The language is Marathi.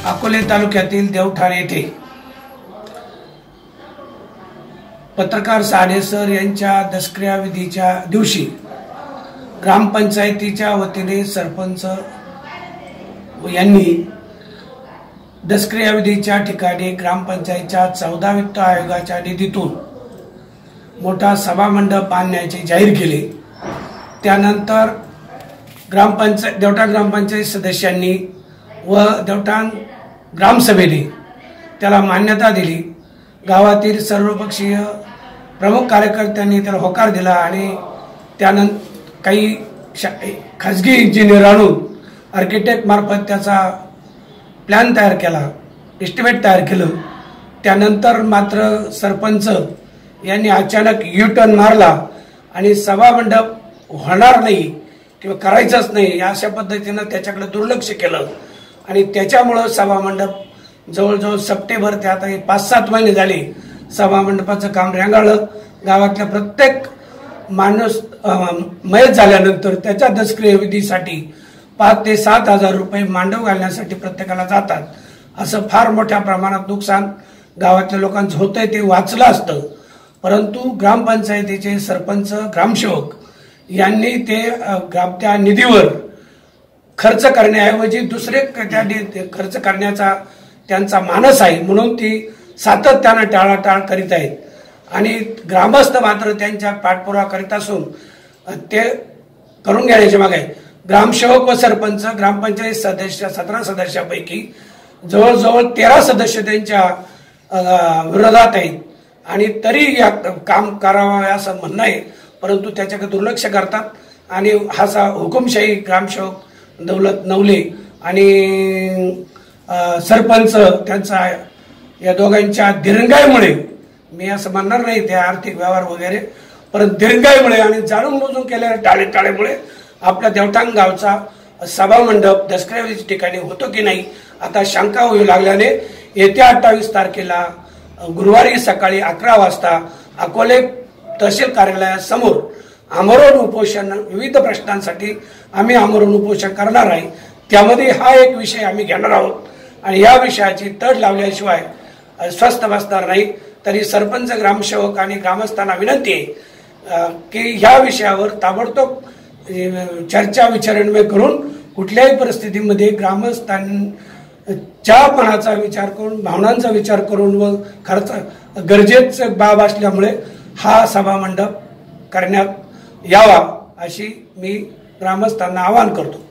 अकोले तालुक्यातील देवठाण येथे पत्रकार साने सर यांच्या दसक्रिया विधीच्या दिवशी ग्रामपंचायतीच्या वतीने सरपंच यांनी दसक्रिया विधीच्या ठिकाणी ग्रामपंचायतीच्या 14 वित्त आयोगाच्या निधीतून मोठा सभामंडप बांधण्याचे जाहीर केले। त्यानंतर देवठाण ग्रामपंचायत सदस्यांनी व देवठाण ग्रामसभेने त्याला मान्यता दिली। गावातील सर्वपक्षीय प्रमुख कार्यकर्त्यांनी त्याला होकार दिला आणि त्यानंतर काही खाजगी इंजिनियर आणून आर्किटेक्ट मार्फत त्याचा प्लॅन तयार केला, एस्टिमेट तयार केलं। त्यानंतर मात्र सरपंच यांनी अचानक यू-टर्न मारला आणि सभामंडप होणार नाही किंवा करायचंच नाही अशा पद्धतीनं त्याच्याकडे दुर्लक्ष केलं आणि त्याच्यामुळं सभामंडप जवळजवळ सप्टेंबर ते आता 5-7 महिने झाले सभामंडपाचं काम रेंगाळलं। गावातल्या प्रत्येक माणूस मयत झाल्यानंतर त्याच्या दसक्रिया विधीसाठी 5 ते 7 हजार रुपये मांडव घालण्यासाठी प्रत्येकाला जातात। असं फार मोठ्या प्रमाणात नुकसान गावातल्या लोकांचं होतंय, ते वाचलं असतं, परंतु ग्रामपंचायतीचे सरपंच ग्रामसेवक यांनी ते त्या निधीवर खर्च करण्याऐवजी दुसरे खर्च करण्याचा त्यांचा मानस आहे, म्हणून ती सातत्यानं टाळाटाळ करीत आहेत आणि ग्रामस्थ मात्र त्यांच्या पाठपुरावा करीत असून ते करून घेण्याच्या मागे आहे। ग्रामसेवक व सरपंच ग्रामपंचायत सदस्य 17 सदस्यापैकी जवळजवळ 13 सदस्य त्यांच्या विरोधात आहेत आणि तरी या काम करावं असं म्हणणं आहे, परंतु त्याच्याकडे दुर्लक्ष करतात आणि हा हुकुमशाही ग्रामसेवक दौलत नवले आणि सरपंच त्यांचा या दोघांच्या दिरंगाईमुळे, मी असं म्हणणार नाही ते आर्थिक व्यवहार वगैरे, परंतु दिरंगाईमुळे आणि जाणून बुजून केलेल्या टाळेटाळेमुळे आपल्या देवठाण गावचा सभामंडप दसक्रिया ठिकाणी होतो की नाही आता शंका होऊ लागल्याने येत्या 28 तारखेला गुरुवारी सकाळी 11 वाजता अकोले तहसील कार्यालयासमोर आमरण उपोषण, विविध प्रश्नांसाठी आम्ही आमरण उपोषण करणार आहे। त्यामध्ये हा एक विषय आम्ही घेणार आहोत आणि या विषयाची तड लावल्याशिवाय स्वस्थ बसणार नाही। तरी सरपंच ग्रामसेवक आणि ग्रामस्थांना विनंती आहे की ह्या विषयावर ताबडतोब चर्चा विचारविनिमय करून कुठल्याही परिस्थितीमध्ये ग्रामस्थांच्या मनाचा विचार करून, भावनांचा विचार करून व खर्च गरजेचं बाब असल्यामुळे हा सभामंडप करण्यात यावा अशी मी ग्रामस्थांना आवाहन करतो।